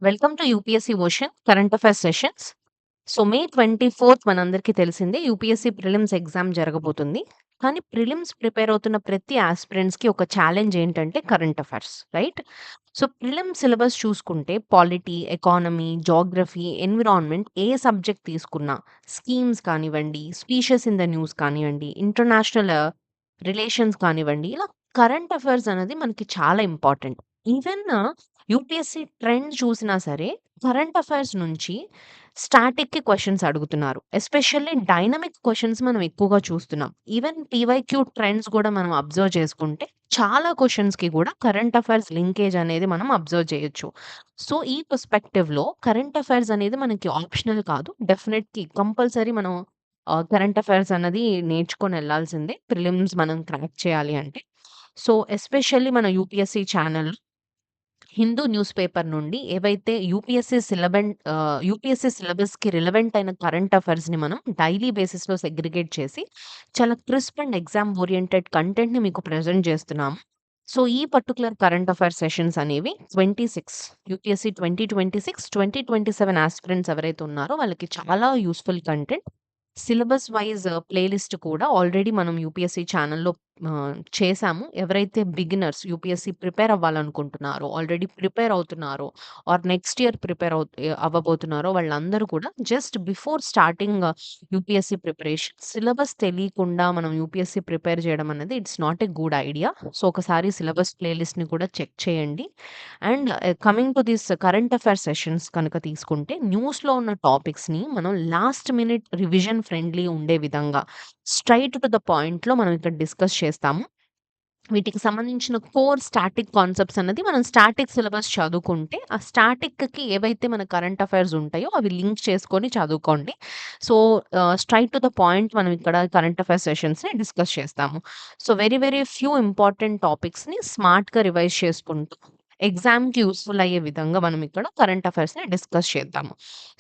Welcome to UPSC ocean current affairs sessions. So May 24th మనందరికీ తెలిసిందే UPSC prelims exam జరగబోతుంది. కానీ prelims prepare అవుతున్న ప్రతి ఆస్పిరెంట్స్‌కి ఒక ఛాలెంజ్ ఏంటంటే current affairs, right? So prelims syllabus చూసుకుంటే పాలిటీ, ఎకానమీ, జియోగ్రఫీ, ఎన్విరాన్మెంట్ ఏ సబ్జెక్ట్ తీసుకున్నా, స్కీమ్స్ కానివ్వండి, స్పీషియస్ ఇన్ ద న్యూస్ కానివ్వండి, ఇంటర్నేషనల్ రిలేషన్స్ కానివ్వండి, ఇలా కరెంట్ అఫైర్స్ అనేది మనకి చాలా ఇంపార్టెంట్. ఈవెన్ యూపీఎస్సీ ట్రెండ్ చూసినా సరే, కరెంట్ అఫైర్స్ నుంచి స్టాటిక్‌కి క్వెషన్స్ అడుగుతున్నారు. ఎస్పెషల్లీ డైనమిక్ క్వెషన్స్ మనం ఎక్కువగా చూస్తున్నాం. ఈవెన్ పీవైక్యూ ట్రెండ్స్ గూడా మనం అబ్జర్వ్ చేసుకుంటే, చాలా క్వెషన్స్‌కి గూడా కరెంట్ అఫైర్స్ లింకేజ్ అనేది మనం అబ్జర్వ్ చేయొచ్చు. సో, ఈ పర్స్పెక్టివ్‌లో కరెంట్ అఫైర్స్ అనేది మనకి ఆప్షనల్ కాదు. డెఫినెట్‌లీ కంపల్సరీ మనం కరెంట్ అఫైర్స్ అన్నది నేర్చుకొనెళ్ళాల్సిందే. ప్రిలిమ్స్ మనం క్రాక్ చేయాలి అంటే. సో, ఎస్పెషల్లీ మన UPSC channel Hindu news paper నుండి ఏవైతే యూపీఎస్సీ సిలబస్‌కి రిలవెంట్ అయిన కరెంట్ అఫైర్స్‌ని మనం డైలీ బేసిస్‌లో సెగ్రిగేట్ చేసి, చాలా క్రిస్ప్ అండ్ ఎగ్జామ్ ఓరియెంటెడ్ కంటెంట్‌ని మీకు ప్రెజెంట్ చేస్తున్నాము. సో, ఈ పర్టిక్యులర్ కరెంట్ అఫైర్ సెషన్స్ అనేవి 26 యూపీఎస్సీ 2026, 2027 ఆస్పిరెంట్స్ ఎవరైతే ఉన్నారో వాళ్ళకి చాలా useful content. Syllabus wise playlist కూడా ఆల్రెడీ మనం యూపీఎస్సీ ఛానెల్‌లో చేశాము. ఎవరైతే బిగినర్స్ యూపీఎస్సీ ప్రిపేర్ అవ్వాలనుకుంటున్నారో, ఆల్రెడీ ప్రిపేర్ అవుతున్నారో ఆర్ నెక్స్ట్ ఇయర్ అవ్వబోతున్నారో వాళ్ళందరూ కూడా just before starting UPSC preparation syllabus తెలియకుండా మనం యూపీఎస్సీ ప్రిపేర్ చేయడం అనేది it's not a good idea. So, ఒకసారి సిలబస్ ప్లేలిస్ట్‌ని కూడా చెక్ చేయండి. And coming to this current affair sessions కనుక తీసుకుంటే, న్యూస్‌లో ఉన్న టాపిక్స్‌ని మనం లాస్ట్ మినిట్ రివిజన్ ఫ్రెండ్లీ ఉండే విధంగా స్ట్రెయిట్ టు ద పాయింట్‌లో మనం ఇక్కడ డిస్కస్ చేస్తాము. వీటికి సంబంధించిన కోర్ స్టాటిక్ కాన్సెప్ట్స్ అన్నది మనం స్టాటిక్ సిలబస్ చదువుకుంటే, ఆ స్టాటిక్‌కి ఏవైతే మన కరెంట్ అఫైర్స్ ఉంటాయో అవి లింక్ చేసుకొని చదువుకోండి. So, straight to the point మనం ఇక్కడ కరెంట్ అఫైర్ సెషన్స్‌ని డిస్కస్ చేస్తాము. So, very very few important టాపిక్స్‌ని స్మార్ట్‌గా రివైజ్ చేసుకుంటూ, ఎగ్జామ్‌కి యూజ్‌ఫుల్ అయ్యే విధంగా మనం ఇక్కడ కరెంట్ అఫైర్స్‌ని డిస్కస్ చేద్దాము.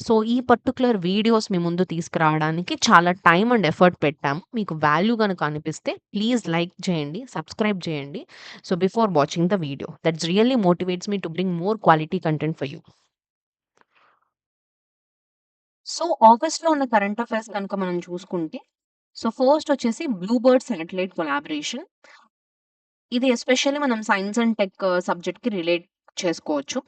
సో, ఈ పర్టిక్యులర్ వీడియోస్ మీ ముందు తీసుకురావడానికి చాలా టైమ్ అండ్ ఎఫర్ట్ పెట్టాము. మీకు వాల్యూ గనక అనిపిస్తే ప్లీజ్ లైక్ చేయండి, సబ్స్క్రైబ్ చేయండి. So, before watching the video that's really motivates me to bring more quality content for you. So, ఆగస్ట్‌లో ఉన్న కరెంట్ అఫైర్స్ గనుక మనం చూసుకుంటే, సో, ఫస్ట్ వచ్చేసి బ్లూ బర్డ్ శాటిలైట్ కొలాబరేషన్. ఇది ఎస్పెషల్లీ మనం సైన్స్ అండ్ టెక్ సబ్జెక్ట్‌కి రిలేట్ చేసుకోవచ్చు.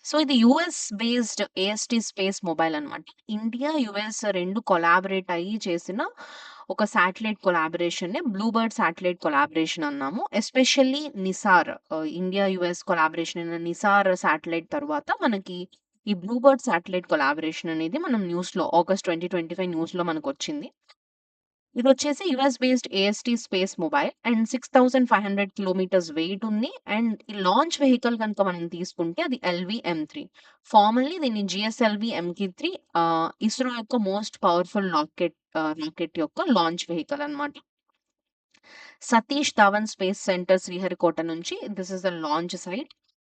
సో, ఇది US based AST space mobile అన్నమాట. ఇండియా, యూఎస్ 2 కొలాబరేట్ అయ్యి చేసిన ఒక శాటిలైట్ కొలాబరేషన్‌నే బ్లూ బర్డ్ శాటిలైట్ కొలాబరేషన్ అన్నాము. Especially Nisar India, US collaboration అయిన నిసార్ శాటిలైట్ తరువాత మనకి ఈ బ్లూ బర్డ్ శాటిలైట్ కొలాబరేషన్ అనేది మనం న్యూస్‌లో ఆగస్ట్ 2025 న్యూస్‌లో మనకొచ్చింది. ఇదొచ్చేసి US based AST space mobile and 6500 kilometres weight ఉంది. అండ్ ఈ లాంచ్ వెహికల్ గనుక మనం తీసుకుంటే అది ఎల్‌వి-ఎం3. ఫార్మల్లీ దీన్ని జిఎస్ఎల్‌వి-ఎంకి3 ఇస్రో యొక్క మోస్ట్ పవర్‌ఫుల్ రాకెట్ యొక్క లాంచ్ వెహికల్ అన్నమాట. సతీష్ ధావన్ స్పేస్ సెంటర్ శ్రీహరికోట నుంచి this is the launch site.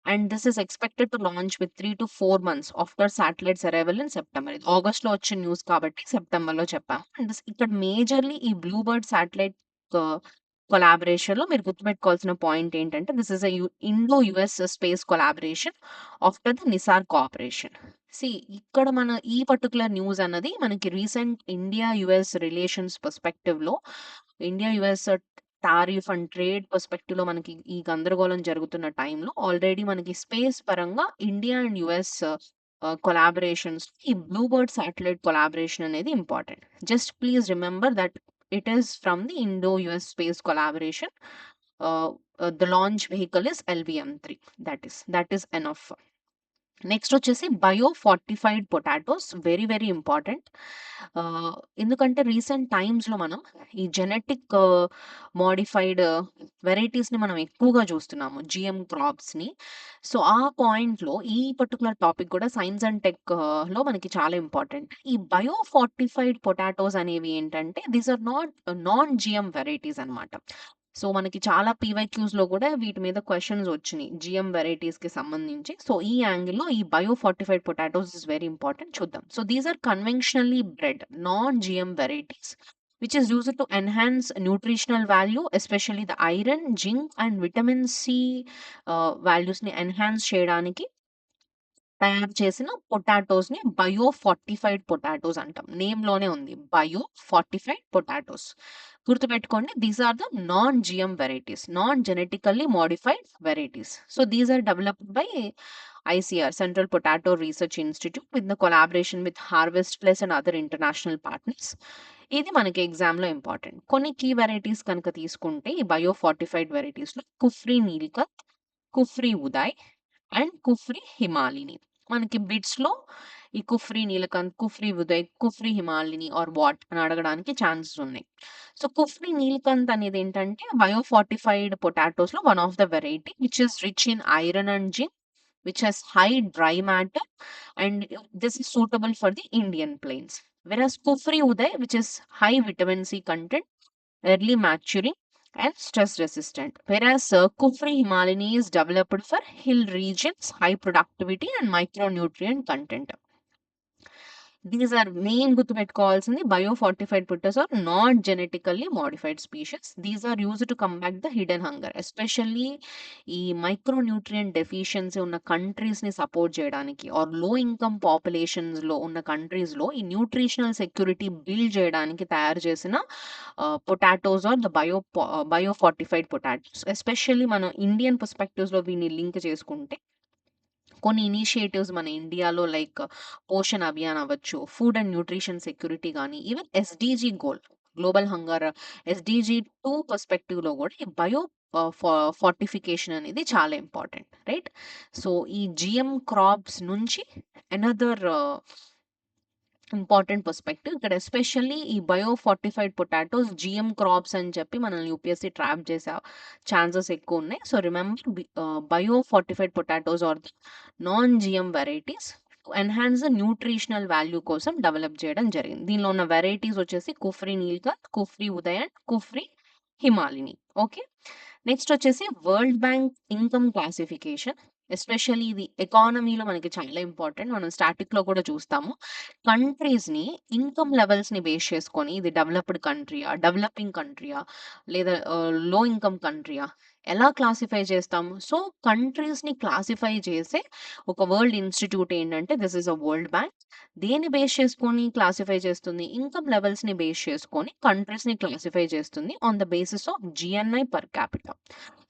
And this is expected to launch with 3-4 months after satellites arrival in September. ఇది ఆగస్ట్‌లో వచ్చిన న్యూస్ కాబట్టి సెప్టెంబర్‌లో చెప్పాము. అండ్ ఇక్కడ మేజర్‌లీ ఈ బ్లూ బర్డ్ సాటిలైట్ ఆహ్, కొలాబరేషన్‌లో మీరు గుర్తుపెట్టుకోవాల్సిన పాయింట్ ఏంటంటే this is a Indo US space collaboration after the NISAR cooperation. See ఇక్కడ మన ఈ పర్టిక్యులర్ న్యూస్ అన్నది మనకి రీసెంట్ ఇండియా యూఎస్ రిలేషన్స్ పర్స్పెక్టివ్‌లో India US tariff and trade పర్స్పెక్టివ్‌లో మనకి ఈ గందరగోళం జరుగుతున్న టైంలో ఆల్రెడీ మనకి స్పేస్ పరంగా ఇండియా అండ్ యూఎస్ కొలాబరేషన్స్ ఈ బ్లూ బర్డ్ శాటిలైట్ కొలాబరేషన్ అనేది important. Just please remember that it is from the Indo US space collaboration. The launch vehicle is ఎల్‌వి-ఎం3. That is enough. Next వచ్చేసి bio fortified potatoes very very important. ఎందుకంటే recent టైమ్స్‌లో మనం ఈ genetic modified వెరైటీస్‌ని మనం ఎక్కువగా చూస్తున్నాము. GM క్రాప్స్‌ని. So, ఆ పాయింట్‌లో ఈ పర్టిక్యులర్ టాపిక్ కూడా సైన్స్ అండ్ టెక్ లో మనకి చాలా ఇంపార్టెంట్. ఈ బయో ఫార్టిఫైడ్ పొటాటోస్ అనేవి ఏంటంటే these are non GM varieties అన్నమాట. సో, మనకి చాలా పీవైక్యూస్‌లో గూడా వీటి మీద క్వెషన్స్ వచ్చినియి. జీఎం వెరైటీస్‌కి సంబంధించి. సో, ఈ యాంగిల్‌లో ఈ bio fortified potatoes is very important చూద్దాం. So, these are conventionally bred non GM varieties which is used to enhance nutritional value, especially the iron, zinc and vitamin C values ని enhance చేయడానికి తయారు చేసిన పొటాటోస్‌ని bio fortified potatoes అంటాం. నేమ్‌లోనే ఉంది. Bio fortified potatoes. గుర్తుపెట్టుకోండి, these are the non GM varieties. Non genetically modified varieties. So, these are developed by ICR, Central Potato Research Institute, with the collaboration with Harvest Plus and other international partners. ఇది మనకి ఎగ్జామ్‌లో important. కొన్ని key varieties కనుక తీసుకుంటే ఈ bio fortified వెరైటీస్‌లో Kufri Neelkanth, Kufri Uday and Kufri Himalini. మనకి బిట్స్‌లో ఈ కుఫ్రీ నీలకంత్, కుఫ్రీ ఉదయ్, కుఫ్రీ హిమాలిని ఆర్ వాట్ అని అడగడానికి ఛాన్సెస్ ఉన్నాయి. సో, కుఫ్రీ నీలకంత్ అనేది ఏంటంటే బయో ఫార్టిఫైడ్ పొటాటోస్‌లో one of the variety which is rich in iron and zinc, which has high dry matter, and this is suitable for the Indian plains. Whereas Kufri Uday, which is high vitamin C content, early maturing, and stress resistant. Whereas Kufri Himalini is developed for hill regions, high productivity, and micronutrient content. These are main గుర్తుపెట్టుకోవాల్సింది. Bio fortified potatoes are not genetically modified species. These are used to combat the hidden hunger. Especially ఈ micronutrient deficiency ఉన్న కంట్రీస్‌ని support చేయడానికి or low income పాపులేషన్స్‌లో ఉన్న కంట్రీస్‌లో ఈ nutritional security build చేయడానికి తయారు చేసిన potatoes are the bio fortified potatoes. Especially మనం ఇండియన్ పర్స్పెక్టివ్స్‌లో వీటిని లింక్ చేసుకుంటే కొన్ని ఇనిషియేటివ్స్ మన ఇండియాలో లైక్ పోషణ్ అభియాన్ అవ్వచ్చు, ఫుడ్ అండ్ న్యూట్రిషన్ సెక్యూరిటీ గానీ, even SDG goal, global hunger SDG 2 పర్స్పెక్టివ్‌లో గూడా ఈ బయో ఫార్టిఫికేషన్ అనేది చాలా ఇంపార్టెంట్. రైట్? సో, ఈ జీఎం క్రాప్స్ నుంచి అనదర్ ఇంపార్టెంట్ పర్స్పెక్టివ్. ఇక్కడ ఎస్పెషల్లీ ఈ bio fortified potatoes GM crops అని చెప్పి మనల్ని యూపీఎస్సీ ట్రాప్ చేసే ఛాన్సెస్ ఎక్కువ ఉన్నాయి. So, remember bio fortified potatoes are the non GM varieties to enhance the nutritional value కోసం డెవలప్ చేయడం జరిగింది. దీనిలో ఉన్న వెరైటీస్ వచ్చేసి Kufri Neelkanth, Kufri Uday and Kufri Himalini. Okay. Next వచ్చేసి world bank income classification. Especially ఇది ఎకానమీలో మనకి చాలా ఇంపార్టెంట్. మనం స్టాటిక్‌లో కూడా చూస్తాము. కంట్రీస్‌ని ఇన్‌కమ్ లెవెల్స్‌ని బేస్ చేసుకొని ఇది డెవలప్డ్ కంట్రీయా? డెవలపింగ్ కంట్రీయా? లేదా లో ఇన్‌కమ్ కంట్రీయా? ఎలా క్లాసిఫై చేస్తాము? సో, కంట్రీస్‌ని క్లాసిఫై చేసే ఒక వరల్డ్ ఇన్‌స్టిట్యూట్ ఏంటంటే this is a world bank. దేన్ని బేస్ చేసుకొని క్లాసిఫై చేస్తుంది? ఇన్‌కమ్ లెవెల్స్‌ని బేస్ చేసుకొని కంట్రీస్‌ని క్లాసిఫై చేస్తుంది on the basis of GNI per capita.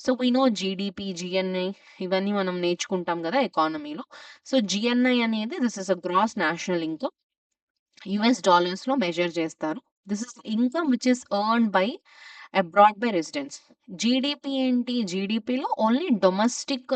So, we know GDP, GNI ఇవన్నీ మనం నేర్చుకుంటాం గదా ఎకానమీలో. సో, జీఎన్ఐ అనేది this is a gross national income. US డాలర్స్‌లో మెజర్ చేస్తారు. This is income which is earned by abroad by residents. GDP ఏంటి? జీడీపీలో only domestic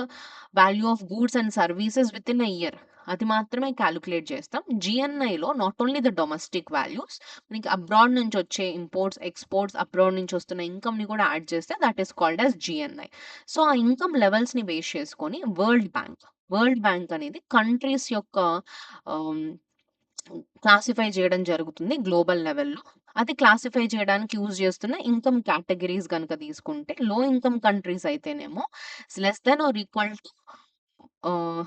value of goods and services within a year అది మాత్రమే calculate చేస్తాం. జీఎన్ఐలో not only the domestic values, మనకి abroad నుంచి వచ్చే ఇంపోర్ట్స్, ఎక్స్‌పోర్ట్స్, అబ్రాడ్ నుంచి వస్తున్న ఇన్‌కమ్‌ని కూడా యాడ్ చేస్తే that is called as GNI. So, ఆ ఇన్‌కమ్ లెవెల్స్‌ని బేస్ చేసుకొని వరల్డ్ బ్యాంక్ అనేది కంట్రీస్ యొక్క ఆహ్, క్లాసిఫై చేయడం జరుగుతుంది గ్లోబల్ లెవెల్‌లో. అది క్లాసిఫై చేయడానికి యూజ్ చేస్తున్న ఇన్‌కమ్ కేటగరీస్ గనుక తీసుకుంటే, లో ఇన్‌కమ్ కంట్రీస్ అయితేనేమో less than or equal to ah,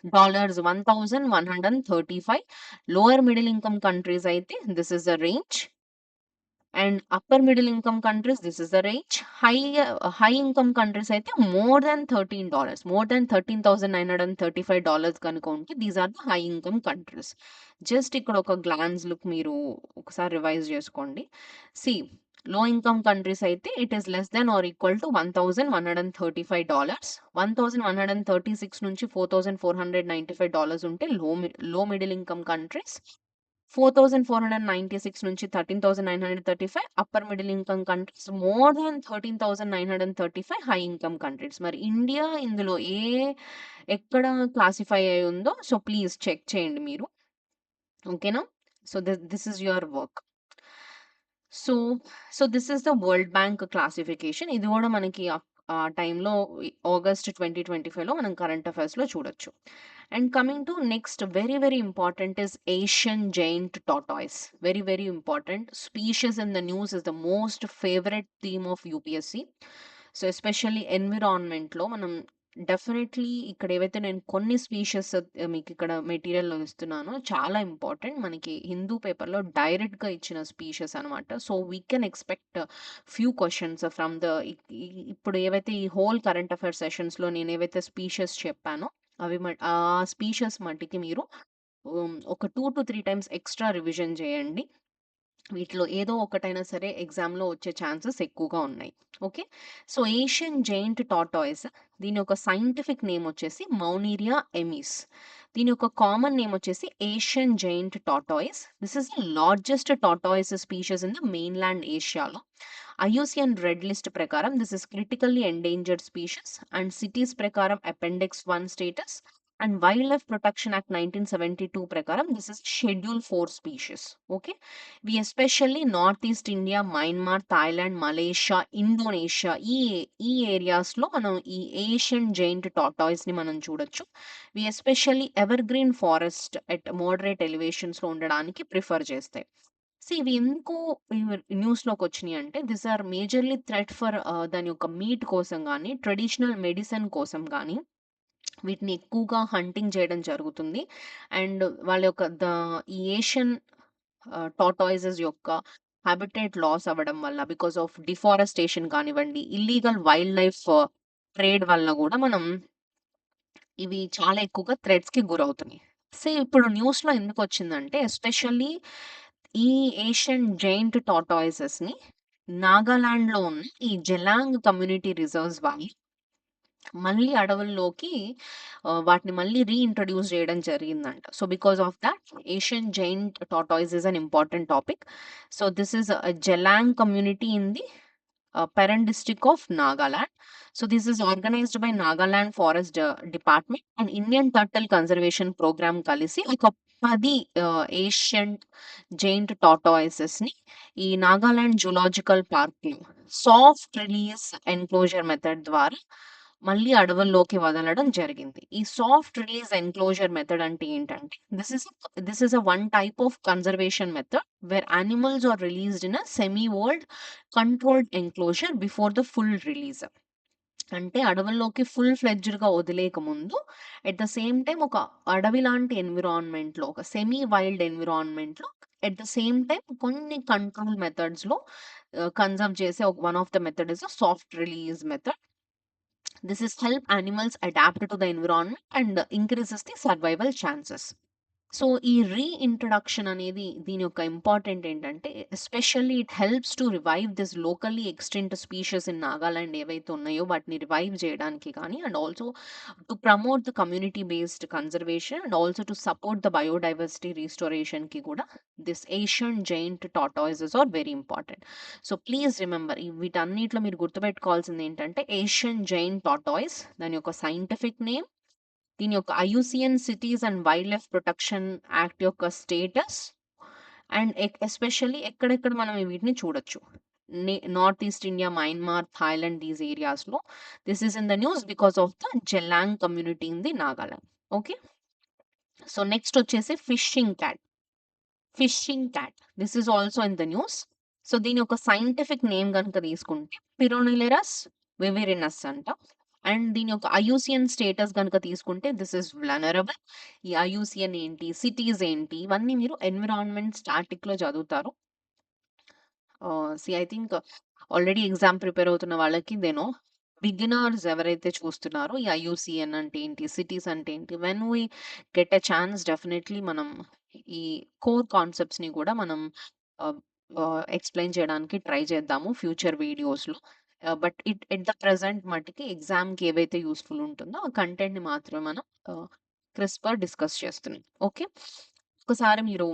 $1,135. Lower middle income countries అయితే this is the range. And upper middle income countries this is the range. High income countries అయితే $13. More than $13,935 కనుక ఉంటే these are the high income countries. Just ఇక్కడ ఒక glance look మీరు ఒకసారి revise చేసుకోండి. See, low income countries అయితే it is less than or equal to $1,135. 1,136 నుంచి $4,495 ఉంటే లో మిడిల్ ఇన్‌కమ్ కంట్రీస్. 4,496 నుంచి 13,935 upper middle income countries. More than 13,935 high income countries. మరి ఇండియా ఇందులో ఎక్కడ క్లాసిఫై అయ్యి ఉందో సో, ప్లీజ్ చెక్ చేయండి మీరు. ఓకేనా? So, this is your work. So, this is the world bank classification. ఇది గూడా మనకి ఆ టైంలో ఆగస్ట్ 2025లో మనం కరెంట్ అఫైర్స్‌లో చూడొచ్చు. And coming to next very, very important is Asian giant tortoise. Very, very important. Species in the news is the most favourite theme of UPSC. So, especially ఎన్విరాన్మెంట్‌లో మనం డెఫినెట్‌లీ ఇక్కడ ఏవైతే నేను కొన్ని స్పీషీస్ మీకిక్కడ మెటీరియల్‌లో ఇస్తున్నానో చాలా ఇంపార్టెంట్. మనకి హిందూ పేపర్‌లో డైరెక్ట్‌గా ఇచ్చిన స్పీషీస్ అనమాట. So, we can expect few questions from the ఇప్పుడు ఏవైతే ఈ హోల్ కరెంట్ అఫైర్స్ సెషన్స్‌లో నేనేవైతే స్పీషీస్ చెప్పానో ఆ స్పీషియస్ మట్టికి మీరు ఒక 2-3 టైమ్స్ ఎక్స్‌ట్రా రివిజన్ చేయండి. వీటిలో ఏదో ఒకటైనా సరే ఎగ్జామ్‌లో వచ్చే ఛాన్సెస్ ఎక్కువగా ఉన్నాయి. Okay. So, Asian giant tortoise దీని యొక్క సైంటిఫిక్ నేమ్ వచ్చేసి మౌనీరియా ఎమిస్. దీని యొక్క కామన్ నేమ్ వచ్చేసి Asian giant tortoise. This is the largest tortoise species in the mainland ఏషియాలో. ఐయూసీఎన్ రెడ్ లిస్ట్ ప్రకారం this is critically endangered species and CITES ప్రకారం appendix 1 status and wild life protection act 1972 ప్రకారం this is schedule 4 species. Okay. We especially north east India, Myanmar, Thailand, Malaysia, Indonesia ఈ ఏరియాస్‌లో మనం ఈ Asian giant టార్టాయిస్‌ని మనం చూడొచ్చు. We especially evergreen forest at moderate ఎలివేషన్స్‌లో ఉండడానికి ప్రిఫర్ చేస్తాయి. ఇవి ఎందుకు ఇవి న్యూస్‌లోకొచ్చినియి అంటే these are majorly threat for దాని యొక్క మీట్ కోసం గాని, ట్రెడిషనల్ మెడిసిన్ కోసం గాని వీటిని ఎక్కువగా హంటింగ్ చేయడం జరుగుతుంది. అండ్ వాళ్ళ యొక్క ఈ ఏషియన్ టార్టాయిసెస్ యొక్క హాబిటేట్ లాస్ అవ్వడం వల్ల బికాస్ ఆఫ్ డిఫారెస్టేషన్ కానివ్వండి, ఇల్లీగల్ వైల్డ్ లైఫ్ ట్రేడ్ వల్ల గూడా మనం ఇవి చాలా ఎక్కువగా థ్రెట్స్‌కి గురవుతున్నాయి. ఇప్పుడు న్యూస్‌లో ఎందుకొచ్చిందంటే ఎస్పెషల్లీ ఈ ఏషియన్ జెయింట్ టార్టాయిసెస్‌ని నాగాలాండ్‌లో ఉన్న ఈ జెలాంగ్ కమ్యూనిటీ రిజర్వ్స్ వాళ్ళు మళ్ళీ అడవుల్లోకి వాటిని మళ్ళీ రీఇంట్రొడ్యూస్ జేయడం జరిగిందంట. So, because of that Asian giant tortoise is an important topic. So, this is Zeliang community in the Peran district of Nagaland. So this is organized by Nagaland Forest Department and Indian Turtle Conservation Program కలిసి ఒక 10 ancient giant టార్టాయిసెస్ ని ఈ Nagaland zoological park లో soft release enclosure method ద్వారా మళ్ళీ అడవుల్లోకి వదలడం జరిగింది. ఈ సాఫ్ట్ రిలీజ్ ఎన్క్లోజర్ మెథడ్ అంటే ఏంటంటే this is a one type of conservation method where animals are released in a semi world controlled enclosure before the full release. అంటే అడవుల్లోకి ఫుల్ ఫ్లెడ్జ్డ్‌గా వదిలేయక ముందు ఎట్ ద సేమ్ టైమ్ ఒక అడవి లాంటి ఎన్విరాన్మెంట్‌లో ఒక సెమీ వైల్డ్ ఎన్విరాన్మెంట్‌లో ఎట్ ద సేమ్ టైమ్ కొన్ని కంట్రోల్ మెథడ్స్‌లో కన్జర్వ్ చేసే one of the method is soft release method. This is help animals adapt to the environment and increases the survival chances. So, ఈ రీఇంట్రడక్షన్ అనేది దీని యొక్క important ఏంటంటే, especially it helps to revive this locally extinct species in Nagaland ఏవైతే ఉన్నాయో వాటిని revive చేయడానికి కానీ, and also to promote the community based conservation and also to support the biodiversity రిస్టోరేషన్‌కి కూడా this Asian giant tortoises are very important. So, please remember వీటన్నిటిలో మీరు గుర్తుపెట్టుకోవాల్సింది ఏంటంటే, ఏషియన్ జెయింట్ టార్టాయిస్ దాని యొక్క సైంటిఫిక్ నేమ్, దీని యొక్క IUCN CITES and wild life protection act యొక్క స్టేటస్ అండ్ ఎస్పెషల్లీ ఎక్కడెక్కడ మనం వీటిని చూడొచ్చు. North east India, Myanmar, Thailand these ఏరియాస్‌లో. This is in the news because of the Zeliang community in the Nagaland. Okay. So, next వచ్చేసి fishing cat. Fishing cat. This is also in the news. So, దీని యొక్క scientific name గనుక తీసుకుంటే పిరోనిలెరస్ వివిరినస్ అంట. And దీని యొక్క IUCN status గనుక తీసుకుంటే దిస్ ఈస్ వల్నరబుల్. ఈ ఐయూసీఎన్ ఏంటి? సిటీస్ ఏంటి? ఇవన్నీ మీరు ఎన్విరాన్మెంట్ స్టాటిక్‌లో చదువుతారు. I think already exam prepare అవుతున్న వాళ్ళకి దే నో. బిగినర్స్ ఎవరైతే చూస్తున్నారో ఈ ఐయూసీఎన్ అంటే ఏంటి? సిటీస్ అంటే ఏంటి? When we get a chance definitely మనం ఈ కోర్ కాన్సెప్ట్స్‌ని కూడా మనం ఆహ్, ఎక్స్‌ప్లెయిన్ చేయడానికి ట్రై చేద్దాము ఫ్యూచర్ వీడియోస్‌లో. బట్ ఎట్ ద ప్రెజెంట్ మటికి ఎగ్జామ్‌కి ఏవైతే యూజ్‌ఫుల్ ఉంటుందో ఆ కంటెంట్‌ని మాత్రమే మనం క్రిస్పర్ డిస్కస్ చేస్తున్నాం. ఓకే. ఒకసారి మీరు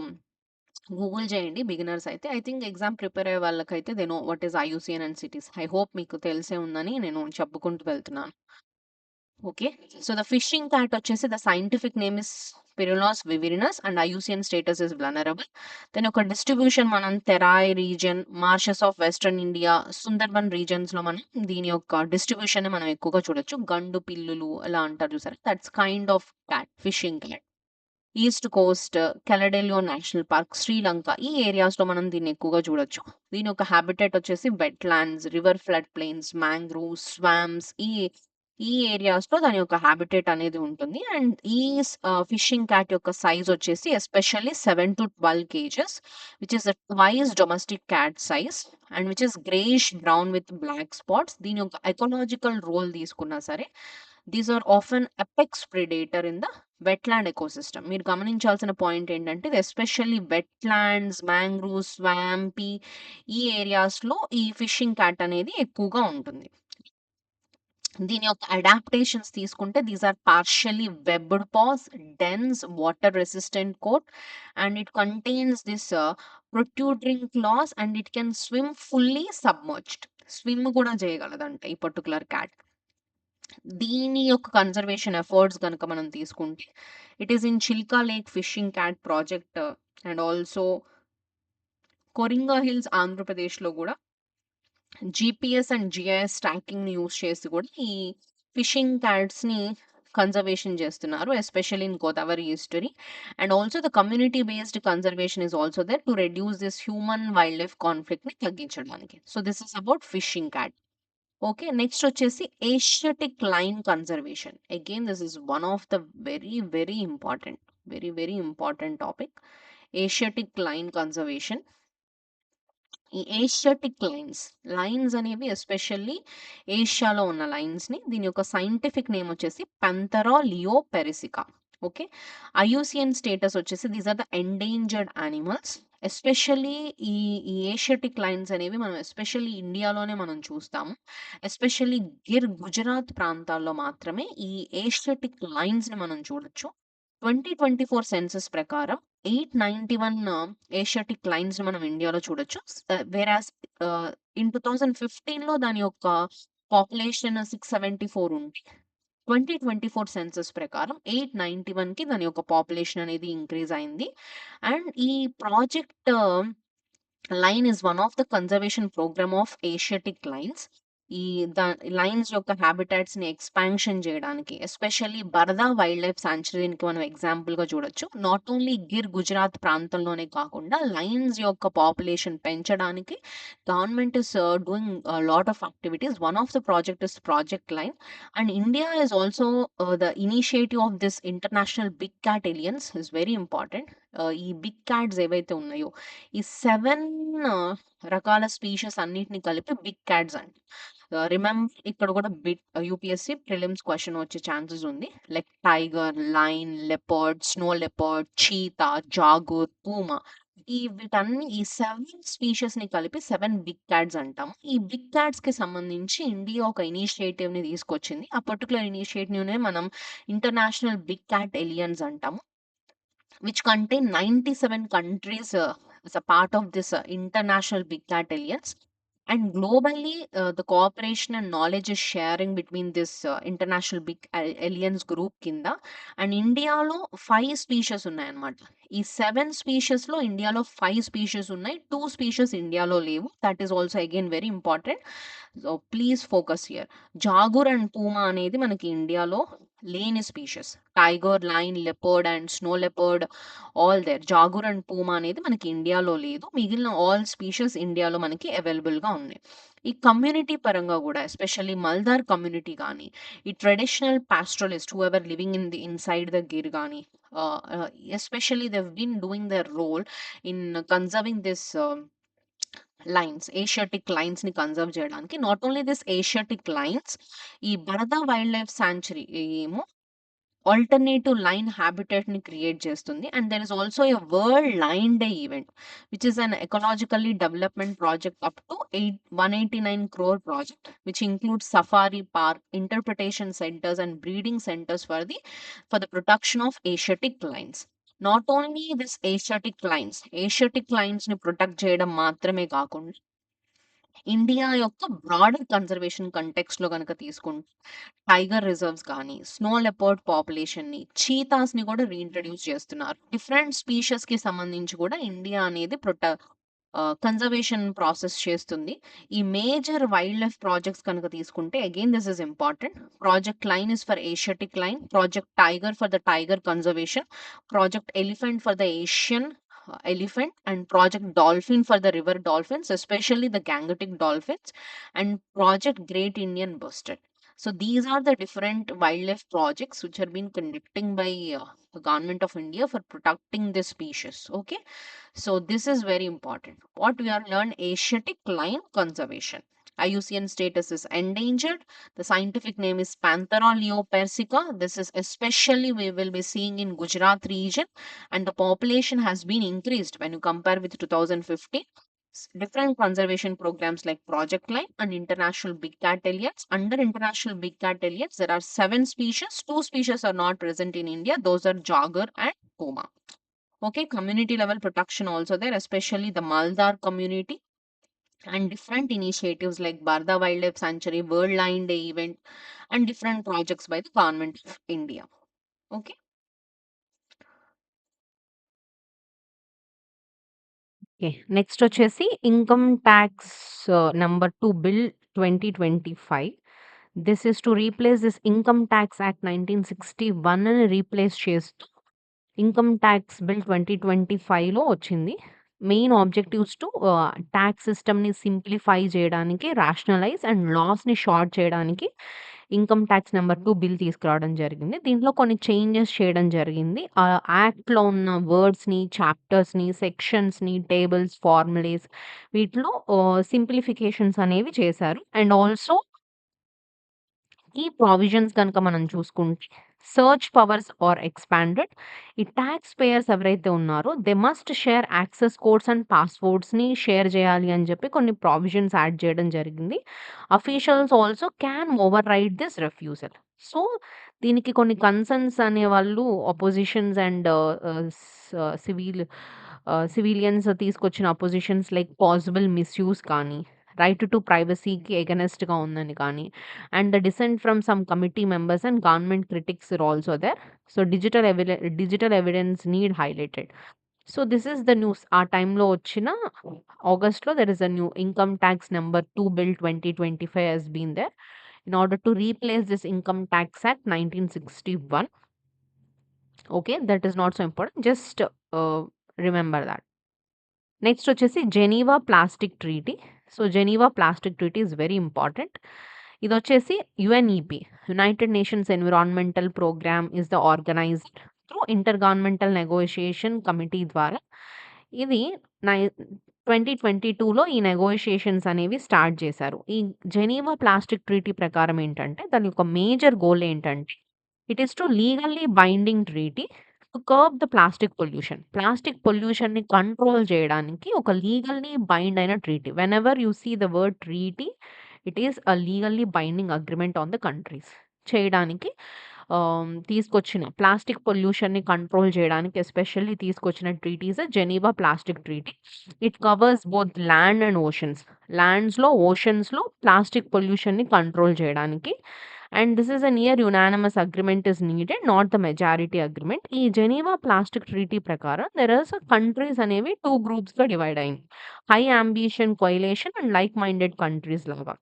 గూగుల్ చేయండి బిగినర్స్ అయితే. ఐ థింక్ ఎగ్జామ్ ప్రిపేర్ అయ్యే వాళ్ళకైతే they know what is IUCN and CITES. I hope మీకు తెలిసే ఉందని నేను చెప్పుకుంటూ వెళ్తున్నాను. Okay. So, the fishing cat వచ్చేసి the scientific name is Prionailurus viverrinus and IUCN status is vulnerable. దాని యొక్క డిస్ట్రిబ్యూషన్ మనం Terai region, marshes of western India, Sundarban రీజియన్స్‌లో మనం దీని యొక్క డిస్ట్రిబ్యూషన్‌ని మనం ఎక్కువగా చూడొచ్చు. గండు పిల్లులు అలా అంటారు చూసారా? That's kind of cat, fishing cat. East coast, Keoladeo national park, Sri Lanka ఈ ఏరియాస్‌లో మనం దీన్ని ఎక్కువగా చూడొచ్చు. దీని యొక్క హాబిటేట్ వచ్చేసి wetlands, river flood plains, mangroves, swamps ఈ ఏరియాస్‌లో దాని యొక్క హాబిటేట్ అనేది ఉంటుంది. అండ్ ఫిషింగ్ క్యాట్ యొక్క సైజ్ వచ్చేసి especially 7-12 kgs which is twice domestic cat size and which is greyish brown with black spots. దీని యొక్క ఎకాలజికల్ రోల్ తీసుకున్నా సరే these are often apex predator in the wetland ecosystem. మీరు గమనించాల్సిన point ఏంటంటే ఇది ఎస్పెషల్లీ వెట్లాండ్స్, మ్యాంగ్రూవ్స్, స్వాంపీ ఈ ఏరియాస్‌లో ఈ ఫిషింగ్ క్యాట్ అనేది ఎక్కువగా ఉంటుంది. దీని యొక్క అడాప్టేషన్స్ తీసుకుంటే these are partially webbed paws, dense, water resistant coat and it contains this protruding claws and it can swim fully submerged. Swim కూడా చేయగలదంట ఈ పర్టిక్యులర్ క్యాట్. దీని యొక్క కన్జర్వేషన్ ఎఫర్ట్స్ గనుక మనం తీసుకుంటే it is in Chilka lake fishing cat project and also Coringa hills ఆంధ్రప్రదేశ్‌లో గూడా జీపీఎస్ అండ్ జీఐఎస్ ట్రాకింగ్‌ని యూజ్ చేసి కూడా ఈ ఫిషింగ్ క్యాట్స్‌ని కన్జర్వేషన్ చేస్తున్నారు. Especially in Godavari estuary. And also the community based conservation is also there to reduce this human wild life కాన్ఫ్లిక్ట్‌ని తగ్గించడానికి. So, this is about fishing cat. Okay. Next వచ్చేసి Asiatic lion conservation. Again this is one of the very important, very important topic. Asiatic lion conservation. ఈ Asiatic lions అనేవి ఎస్పెషల్లీ ఏషియాలో ఉన్న లైన్స్‌ని దీని యొక్క సైంటిఫిక్ నేమ్ వచ్చేసి పంథెరా లియోపెరిసికా. ఓకే. ఐయూసీఎన్ స్టేటస్ వచ్చేసి these are the endangered animals. Especially ఈ ఈ ఏషియాటిక్ లైన్స్ అనేవి మనం ఎస్పెషల్లీ ఇండియాలోనే మనం చూస్తాము. ఎస్పెషల్లీ గుజరాత్ ప్రాంతాల్లో మాత్రమే ఈ ఏషియాటిక్ లైన్స్‌ని మనం చూడొచ్చు. 2024 సెన్సస్ ప్రకారం 891 ఏషియాటిక్ లైన్స్‌ని మనం ఇండియాలో చూడొచ్చు. వేరాస్ ఇన్ 2015లో దాని యొక్క పాపులేషన్ 674 ఉంటే 2024 సెన్సస్ ప్రకారం 891కి దాని యొక్క పాపులేషన్ అనేది ఇంక్రీజ్ అయింది. అండ్ ఈ project lion is one of the conservation program of Asiatic lions. ఈ ద లైన్స్ యొక్క హ్యాబిటాట్స్‌ని ఎక్స్‌పాన్షన్ చేయడానికి ఎస్పెషల్లీ బరదా వైల్డ్ లైఫ్ సాంక్చురీకి మనం ఎగ్జాంపుల్‌గా చూడొచ్చు. నాట్ ఓన్లీ గుజరాత్ ప్రాంతంలోనే కాకుండా లయన్స్ యొక్క పాపులేషన్ పెంచడానికి government is doing lot of activities. One of the project is project lion. And India is also the initiative of this international big cat alliance is very important. ఈ big cats ఏవైతే ఉన్నాయో ఈ 7 రకాల species అన్నిటిని కలిపి big cats అంట. Remember ఇక్కడ కూడా యూపీఎస్సీ ప్రిలిమ్స్ క్వెషన్ వచ్చే ఛాన్సెస్ ఉంది. Like tiger, lion, leopard, snow leopard, cheetah, jaguar, puma ఈ 7 స్పీషీస్‌ని కలిపి 7 బిగ్ క్యాట్స్ అంటాం. ఈ బిగ్ క్యాట్స్‌కి సంబంధించి ఇండియా ఒక ఇనిషియేటివ్‌ని తీసుకొచ్చింది. ఆ పర్టిక్యులర్ ఇనిషియేటివ్‌నే మనం ఇంటర్నేషనల్ బిగ్ క్యాట్ ఎలియన్స్ అంటాము. which contain 97 countries as a part of this international big cat alliance. And globally the cooperation and knowledge is sharing between this international big alliance group కింద and ఇండియాలో 5 species ఉన్నాయన్నమాట. ఈ 7 స్పీషీస్‌లో ఇండియాలో 5 species ఉన్నాయి. 2 species ఇండియాలో లేవు. That is also again very important. So please focus here. Jaguar and puma అనేది మనకి ఇండియాలో లేని species. Tiger, lion, leopard and snow leopard all there. Jaguar and puma అనేది మనకి ఇండియాలో లేదు. మిగిలిన ఆల్ స్పీషీస్ ఇండియాలో మనకి అవైలబుల్‌గా ఉన్నాయి. ఈ కమ్యూనిటీ పరంగా గూడా ఎస్పెషల్లీ మల్దార్ కమ్యూనిటీ గానీ, ఈ traditional pastoralist whoever living in the inside the Gir గానీ, especially they have been doing their role in conserving this Asiatic లైన్స్‌ని కన్జర్వ్ చేయడానికి. Not only this Asiatic lions, ఈ బరదా వైల్డ్ లైఫ్ సాంక్చురీ ఏమో alternative lion హాబిటాట్‌ని create చేస్తుంది. And there is also a world lion day event which is an ecologically development project up to 189 crore project which includes safari park, interpretation centres and breeding centres for the protection of Asiatic lions. Not only this Asiatic లైన్స్‌ని protect చేయడం మాత్రమే కాకుండా India యొక్క broader conservation కంటెక్స్ట్‌లో గనక తీసుకుంటే tiger reserves గానీ, snow leopard పాపులేషన్‌ని, చీతాస్‌ని కూడా రీఇంట్రొడ్యూస్ చేస్తున్నారు. డిఫరెంట్ స్పీషీస్‌కి సంబంధించి కూడా ఇండియా అనేది కన్జర్వేషన్ ప్రాసెస్ చేస్తుంది. ఈ మేజర్ వైల్డ్ లైఫ్ ప్రాజెక్ట్స్ కనుక తీసుకుంటే again this is important. Project line is for Asiatic line, project tiger for the tiger conservation, project elephant for the Asian elephant, and project dolphin for the river dolphins, especially the gangetic dolphins, and project great Indian bustard. So these are the different wildlife projects which are being conducting by the government of India for protecting this species. Okay, so this is very important. What we are learned: Asiatic lion conservation. IUCN status is endangered. The scientific name is Panthera leopersica. This is especially we will be seeing in Gujarat region, and the population has been increased when you compare with 2015. Different conservation programs like Project Line and International Big Cat Alliance. Under International Big Cat Alliance, there are 7 species. 2 species are not present in India. Those are jaguar and puma. Okay, community level protection also there, especially the Maldar community, and different initiatives like Barda Wildlife Sanctuary, World Lion Day event, and different projects by the government of India. Okay. Okay. Next వచ్చేసి income tax number 2 bill 2025. This is to replace this income tax act 1961ని replace చేస్తూ income tax bill 2025లో వచ్చింది. Main objectives to tax సిస్టమ్‌ని simplify చేయడానికి, rationalise and లాస్‌ని short చేయడానికి income tax number 2 bill తీసుకురావడం జరిగింది. దీంట్లో కొన్ని చేంజెస్ చేయడం జరిగింది. యాక్ట్‌లో ఉన్న వర్డ్స్‌ని, చాప్టర్స్‌ని, సెక్షన్స్‌ని, టేబుల్స్, ఫార్ములేస్ వీటిలో సింప్లిఫికేషన్స్ అనేవి చేశారు. అండ్ ఆల్సో ఈ ప్రావిజన్స్ గనుక మనం చూసుకుంటే సెర్చ్ పవర్స్ ఆర్ ఎక్స్‌పాండెడ్. ఈ టాక్స్ పేయర్స్ ఎవరైతే ఉన్నారో they must share access codes and పాస్‌వర్డ్స్‌ని షేర్ చేయాలి అని చెప్పి కొన్ని ప్రావిజన్స్ యాడ్ చేయడం జరిగింది. Officials also can override this refusal. So, దీనికి కొన్ని కన్సర్న్స్ అనేవాళ్ళు అపోజిషన్స్ అండ్ సివిలియన్స్ తీసుకొచ్చిన అపోజిషన్స్ లైక్ పాసిబుల్ మిస్‌యూజ్ కానీ, రైట్ టు ప్రైవసీకి ఎగనెస్ట్‌గా ఉందని కానీ, and the dissent from some committee members and government critics are also there. So digital evidence need highlighted. So this is the news. ఆ టైంలో వచ్చిన ఆగస్ట్‌లో there is a new income tax number 2 bill 2025 has been there in order to replace this income tax act 1961. Okay, that is not so important. Just remember that. Next వచ్చేసి Geneva plastic treaty. So, Geneva plastic treaty is very important. ఇదొచ్చేసి UNEP, United Nations environmental programme is the organised through inter governmental negotiation committee ద్వారా. ఇది నై 2022లో ఈ negotiations అనేవి start చేశారు. ఈ Geneva plastic treaty ప్రకారం ఏంటంటే, దాని యొక్క మేజర్ గోల్ ఏంటంటే, it is to legally binding treaty to curb the plastic pollution. Plastic పొల్యూషన్‌ని కంట్రోల్ చేయడానికి ఒక లీగల్లీ బైండ్ అయిన treaty. Whenever you see the word treaty, it is a legally binding agreement on the countries. చేయడానికి తీసుకొచ్చిన plastic పొల్యూషన్‌ని control చేయడానికి ఎస్పెషల్లీ తీసుకొచ్చిన treaty is Geneva plastic treaty. It covers both land and oceans. ల్యాండ్స్‌లో, ఓషన్స్‌లో plastic పొల్యూషన్‌ని కంట్రోల్ చేయడానికి. And this is a near unanimous agreement is needed, not the majority agreement. ఈ జెనీవా ప్లాస్టిక్ ట్రీటీ ప్రకారం దేర్ ఆర్ కంట్రీస్ అనేవి 2 గ్రూప్స్‌గా divide అయింది. High ambition coalition and like minded countries లాగా.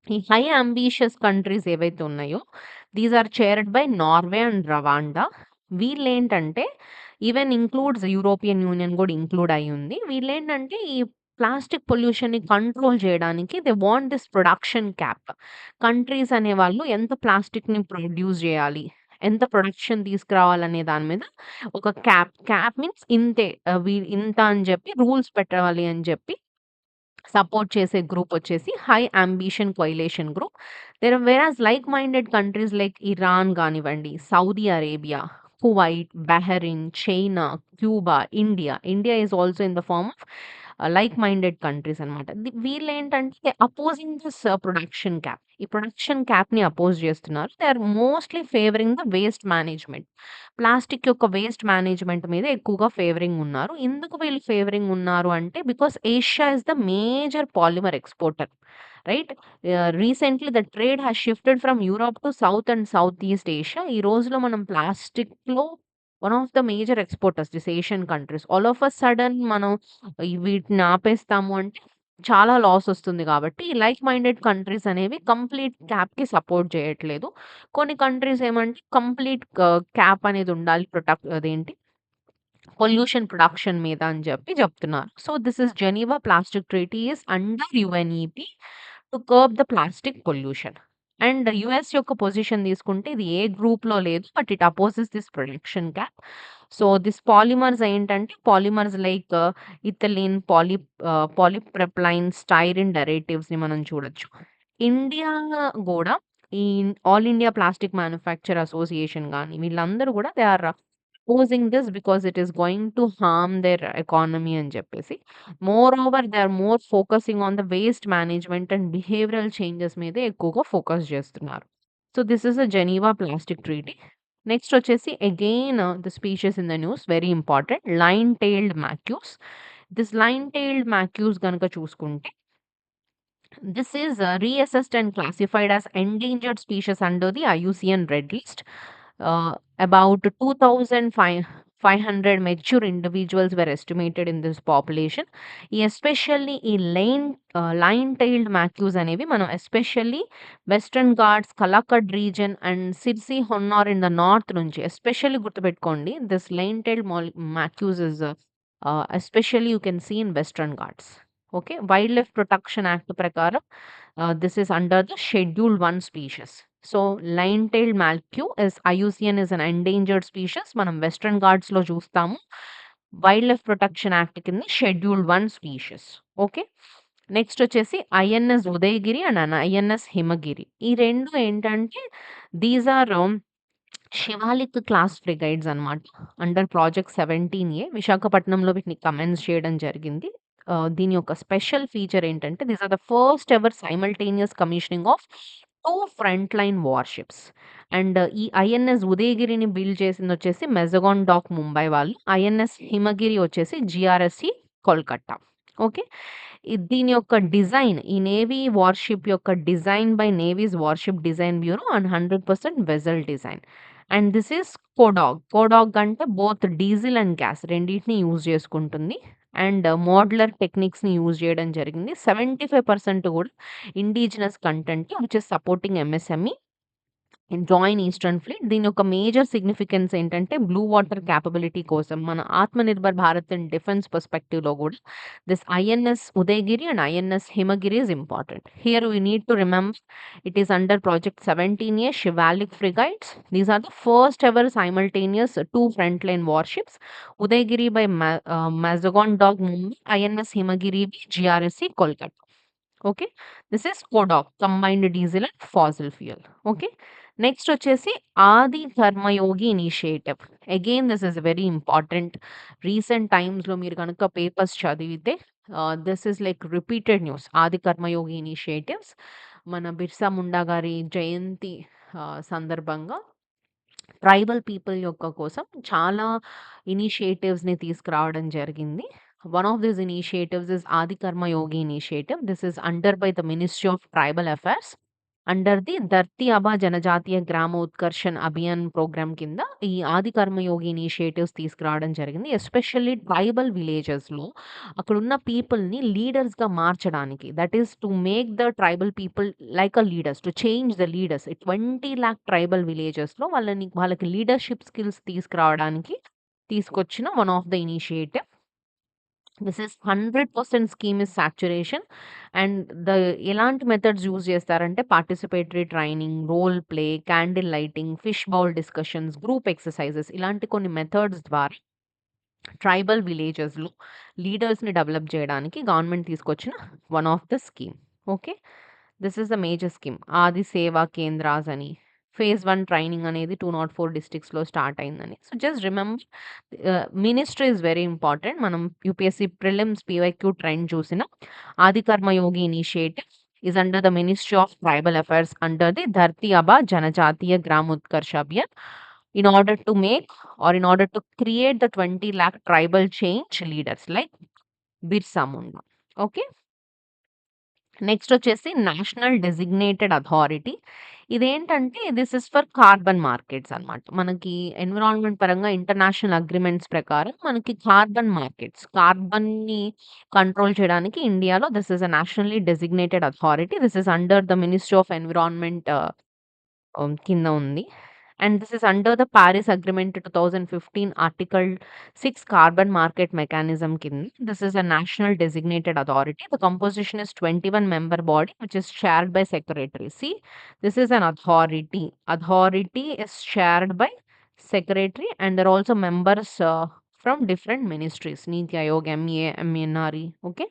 ఈ హై అంబిషియస్ కంట్రీస్ ఏవైతే ఉన్నాయో these are chaired by Norway and Rwanda. వీళ్ళేంటంటే ఈవెన్ ఇంక్లూడ్స్ యూరోపియన్ యూనియన్ కూడా ఇంక్లూడ్ అయ్యి ఉంది. వీళ్ళేంటంటే ఈ ప్లాస్టిక్ పొల్యూషన్‌ని కంట్రోల్ చేయడానికి they want this production cap. Countries అనేవాళ్ళు ఎంత ప్లాస్టిక్‌ని ప్రొడ్యూస్ చేయాలి, ఎంత ప్రొడక్షన్ తీసుకురావాలనే దాని మీద ఒక క్యాప్ మీన్స్ ఇంతే ఇంత అని చెప్పి రూల్స్ పెట్టాలి అని చెప్పి సపోర్ట్ చేసే గ్రూప్ వచ్చేసి high ambition coalition group. Whereas like minded countries like Iran గానివ్వండి, Saudi Arabia, Kuwait, Bahrain, China, Cuba, India. India is also in the form of like minded countries అనమాట. వీళ్ళేంటంటే అపోజింగ్ దిస్ ప్రొడక్షన్ క్యాప్. ఈ production క్యాప్‌ని oppose చేస్తున్నారు. They are mostly favouring the waste management. Plastic యొక్క waste management మీద ఎక్కువగా favouring ఉన్నారు. ఎందుకు వీళ్ళు ఫేవరింగ్ ఉన్నారు అంటే because Asia is the major polymer exporter. Right? Recently the trade has shifted from Europe to south and south east Asia. ఈ రోజులో మనం ప్లాస్టిక్‌లో one of the major exporters this Asian countries. All of a sudden మనం వీటిని ఆపేస్తాము అంటే చాలా loss వస్తుంది కాబట్టి, ఈ లైక్ మైండెడ్ కంట్రీస్ అనేవి కంప్లీట్ క్యాప్‌కి సపోర్ట్ చేయట్లేదు. కొన్ని కంట్రీస్ ఏమంటే కంప్లీట్ క్యాప్ అనేది ఉండాలి అదేంటి పొల్యూషన్ ప్రొడక్షన్ మీద అని చెప్పి చెప్తున్నారు. So, this is Geneva plastic treaty is under UNEP to curb the plastic pollution. And US యొక్క పొజిషన్ తీసుకుంటే ఇది ఏ గ్రూప్‌లో లేదు. But it opposes this production cap. So, this polymers ఏంటంటే polymers like ethylene, polypropylene, styrene డెరివేటివ్స్‌ని మనం చూడొచ్చు. ఇండియా గూడా ఈ all India plastic manufacture association గాని వీళ్ళందరూ గూడా they are opposing this because it is going to harm their economy అని చెప్పేసి. Moreover they are more focusing on the waste management and behavioural changes మీదే ఎక్కువగా ఫోకస్ చేస్తున్నారు. So, this is the Geneva plastic treaty. Next వచ్చేసి again the species in the news very important lion tailed macaques. This lion tailed macaques గనక చూసుకుంటే this is reassessed and classified as endangered species under the IUCN Red List. About 2,500 mature individuals were estimated in this population. Especially ఈ line-tailed macaques అనేవి మనం especially western Ghats, Kalakkad region and Sirsi, Honnavar in the north నుంచి especially గుర్తుపెట్టుకోండి. This lion tailed macaques is especially you can see in western ఘాట్స్. Okay. Wild life protection act ప్రకారం this is under the schedule 1 species. So, lion tailed macaque IUCN is an endangered species. మనం western ఘాట్స్‌లో చూస్తాము. Wild life protection act కింద schedule 1 species. Okay. Next వచ్చేసి INS Udaygiri and INS హిమగిరి. ఈ 2 ఏంటంటే these are Shivalik class frigates అన్నమాట. Under project 17A విశాఖపట్నంలో వీటిని కమెన్స్ చేయడం జరిగింది. దీని యొక్క స్పెషల్ ఫీచర్ ఏంటంటే these are the first ever simultaneous commissioning of 2 front line warships. And ఈ ఐఎన్ఎస్ ఉదయగిరిని బిల్డ్ చేసిందొచ్చేసి మెజగాన్ డాక్ ముంబై వాళ్ళు. ఐఎన్ఎస్ హిమగిరి వచ్చేసి జీఆర్ఎస్‌సి కోల్‌కట్టా. ఓకే. దీని యొక్క డిజైన్ ఈ నేవీ వార్‌షిప్ యొక్క design by navy's warship design bureau and 100% vessel design. And this is కోడాగ్. కోడాగ్ అంటే బోత్ డీజిల్ అండ్ గ్యాస్ రెండిటిని యూజ్ చేసుకుంటుంది. అండ్ మోడ్యులర్ టెక్నిక్స్‌ని యూజ్ చేయడం జరిగింది. 75% కూడా indigenous content which is supporting MSME join eastern fleet. దీని యొక్క మేజర్ సిగ్నిఫికెన్స్ ఏంటంటే బ్లూ వాటర్ క్యాపబిలిటీ కోసం మన ఆత్మనిర్భర్ భారత్ అండ్ డిఫెన్స్ పర్స్పెక్టివ్‌లో కూడా this INS Udaygiri and INS Himgiri is important. Here we need to remember it is under project 17A Shivalik frigates. These are the first ever simultaneous 2 frontline warships. Udaygiri by Mazagon Dock Mumbai, INS Himagiri by GRSC Kolkata. Okay. This is కోడాక్ combined diesel and fossil fuel. Okay. Next వచ్చేసి Adi Karmayogi initiative. Again this is very important. Recent టైమ్స్‌లో మీరు గనుక papers చదివితే this is like repeated news. Adi Karmayogi initiatives మన బిర్సా ముండా గారి జయంతి సందర్భంగా tribal people యొక్క కోసం చాలా ఇనిషియేటివ్స్‌ని తీసుకురావడం జరిగింది. One of these initiatives is Adi Karma Yogi initiative. This is under by the Ministry of Tribal Affairs. Under the Dharti Aba Janajatiya Grama Utkarshan Abhiyan program కింద ఈ ఆది కర్మయోగి ఇనిషియేటివ్స్ తీసుకురావడం జరిగింది. ఎస్పెషల్లీ ట్రైబల్ విలేజెస్‌లో అక్కడున్న పీపుల్‌ని లీడర్స్‌గా మార్చడానికి. That is to make the tribal people like a leaders. To change the leaders. 20,00,000 tribal విలేజెస్‌లో వాళ్ళకి లీడర్‌షిప్ స్కిల్స్ తీసుకురావడానికి తీసుకొచ్చిన one of the initiative. This is 100% scheme is saturation. And ఎలాంటి మెథడ్స్ యూజ్ చేస్తారంటే participatory training, role play, candle lighting, fish bowl discussions, group exercises ఇలాంటి కొన్ని methods ద్వారా tribal విలేజెస్‌లో లీడర్స్‌ని డెవలప్ చేయడానికి గవర్నమెంట్ తీసుకొచ్చిన one of the scheme. Okay. This is the major scheme. Adi Seva Kendras అని. ఫేజ్ 1 ట్రైనింగ్ అనేది 204 డిస్ట్రిక్ట్స్‌లో స్టార్ట్ అయిందని. So, just remember ministry is very important. మనం యూపీఎస్సీ ప్రిలిమ్స్, పీవైక్యూ ట్రెండ్ చూసిన Adi Karmayogi initiative is under the ministry of tribal affairs under the Dharti Aba Janjatiya Gram Utkarsh Abhiyan in order to make or in order to create the 20,00,000 tribal change leaders like Birsa Munda. Okay. Next వచ్చేసి national designated authority. ఇదేంటంటే this is for carbon markets అన్నమాట. మనకి environment పరంగా international agreements ప్రకారం మనకి carbon markets, కార్బన్‌ని control చేయడానికి ఇండియాలో this is a nationally designated authority. This is under the ministry of environment కింద ఉంది. and this is under the Paris Agreement 2015 Article 6 Carbon Market Mechanism కింద. This is a national designated authority. The composition is 21 member body which is chaired by secretary. See, this is an authority. Authority is chaired by secretary and there are also members from different ministries. Niti Aayog, MEA, MNRE. Okay.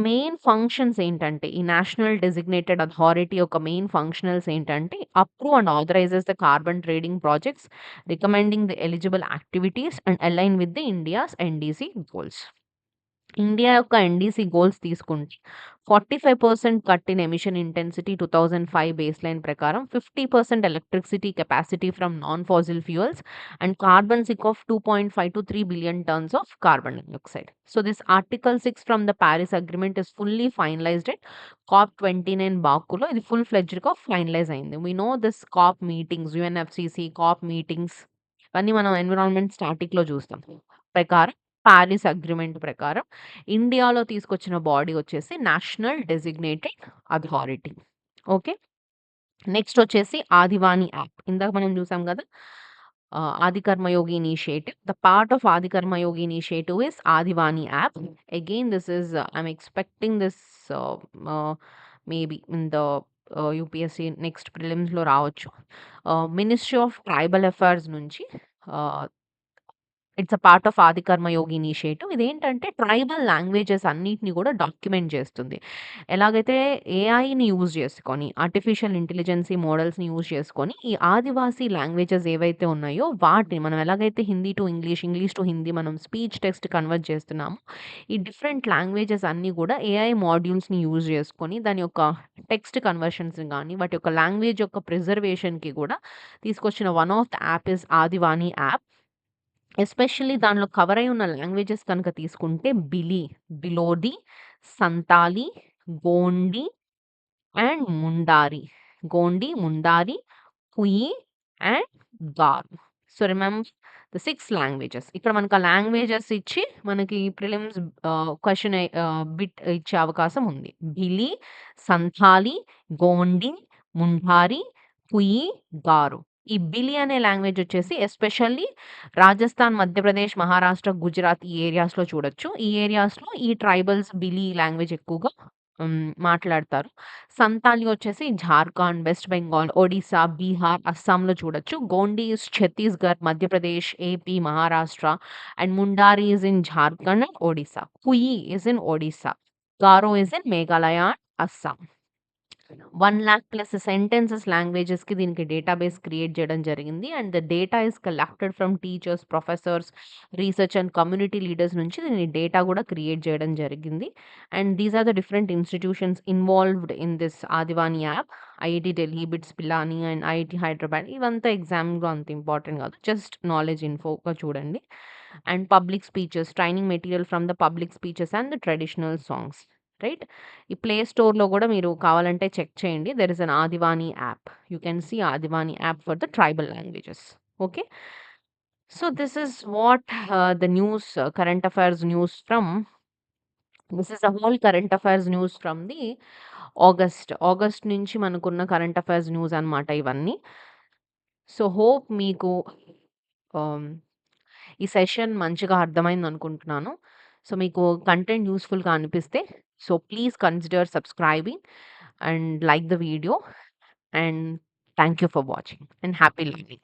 Main functions ఏంటంటే, ఈ national designated authority యొక్క main functionals ఏంటంటే, approve and authorises the carbon trading projects, recommending the eligible activities and align with the India's NDC goals. India యొక్క NDC goals తీసుకుంటే 45% cut in emission intensity 2005 బేస్‌లైన్ ప్రకారం, 50% electricity capacity from non fossil fuels and carbon sink of 2.5 to 3 billion tons of carbon dioxide. So this Article 6 from the Paris Agreement is fully finalized at COP29 బాకులో ఇది full ఫ్లెడ్జ్డ్‌గా finalize అయింది. We know this COP meetings, UNFCCC COP meetings ఇవన్నీ మనం environment స్టాటిక్‌లో చూస్తాం. ప్రకారం Paris agreement ప్రకారం ఇండియాలో తీసుకొచ్చిన బాడీ వచ్చేసి national designated authority. Okay. Next వచ్చేసి ఆదివాని యాప్. ఇందాక మనం చూసాం కదా! Adi Karmayogi initiative. The part of Adi Karmayogi initiative is Adivani app. Again this is I'm expecting this maybe in the UPSC next ప్రిలిమ్స్‌లో రావచ్చు. మినిస్ట్రీ ఆఫ్ ట్రైబల్ అఫైర్స్ నుంచి it's a part of Adi Karmayogi initiative. ఇదేంటంటే tribal languages అన్నిటిని కూడా డాక్యుమెంట్ చేస్తుంది. ఎలాగైతే ఏఐని యూజ్ చేసుకొని, ఆర్టిఫిషియల్ ఇంటెలిజెన్సీ మోడల్స్‌ని యూజ్ చేసుకొని, ఈ ఆదివాసీ లాంగ్వేజెస్ ఏవైతే ఉన్నాయో వాటిని మనం ఎలాగైతే Hindi to English, English to Hindi మనం స్పీచ్ టెక్స్ట్ కన్వర్ట్ చేస్తున్నామో, ఈ డిఫరెంట్ లాంగ్వేజెస్ అన్నీ కూడా ఏఐ మాడ్యూల్స్‌ని యూజ్ చేసుకొని దాని యొక్క టెక్స్ట్ కన్వర్షన్స్‌ని గానీ, వాటి యొక్క లాంగ్వేజ్ యొక్క ప్రిజర్వేషన్‌కి కూడా తీసుకొచ్చిన one of the app is Adivani app. Especially దానిలో కవర్ అయి ఉన్న లాంగ్వేజెస్ కనుక తీసుకుంటే బిలోది, Santali, Gondi and Mundari. Gondi, Mundari, Kui and Garo. So remember the 6 languages. ఇక్కడ మనకు ఆ లాంగ్వేజెస్ ఇచ్చి మనకి ప్రిలిమ్స్ క్వెషన్ బిట్ ఇచ్చే అవకాశం ఉంది. బిలి, సంథాలి, గోండి, ముండారి, కుయి, గారు. ఈ బిలి అనే లాంగ్వేజ్ వచ్చేసి ఎస్పెషల్లీ రాజస్థాన్, మధ్యప్రదేశ్, మహారాష్ట్ర, గుజరాత్ ఈ ఏరియాస్‌లో చూడొచ్చు. ఈ ఏరియాస్‌లో ఈ ట్రైబల్స్ బిలి లాంగ్వేజ్ ఎక్కువగా మాట్లాడతారు. సంతాలి వచ్చేసి జార్ఖండ్, వెస్ట్ బెంగాల్, ఒడిస్సా, బీహార్, అస్సాంలో చూడొచ్చు. Gondi is Chhattisgarh, Madhya Pradesh, AP, Maharashtra and Mundari is in Jharkhand and Odisha. కుయి is in Odisha. Garo is in Meghalaya and Assam. 1,00,000+ sentences లాంగ్వేజెస్‌కి దీనికి డేటాబేస్ క్రియేట్ చేయడం జరిగింది. And the data is collected from teachers, professors, research and community leaders నుంచి దీని డేటా కూడా క్రియేట్ చేయడం జరిగింది. And these are the different institutions involved in this ఆదివాని app. IIT Delhi, BITS Pilani and IIT Hyderabad. ఇవంతా ఎగ్జామ్‌లో అంత ఇంపార్టెంట్ కాదు. జస్ట్ నాలెడ్జ్ ఇన్ఫోగా చూడండి. And public speeches, training material from the public speeches and the traditional songs. Right. ఈ play స్టోర్‌లో గూడా మీరు కావాలంటే చెక్ చేయండి. There is an Adivani app. You can see Adivani app for the tribal languages. Okay. So this is what the news, current affairs news from this is the whole current affairs news from the August నుంచి మనకున్న current affairs news అన్నమాట ఇవన్నీ. So hope మీకు ఆహ్, ఈ session మంచిగా అర్థమైందనుకుంటున్నాను. So మీకు content యూజ్‌ఫుల్‌గా అనిపిస్తే so please consider subscribing and like the video, and thank you for watching and happy learning.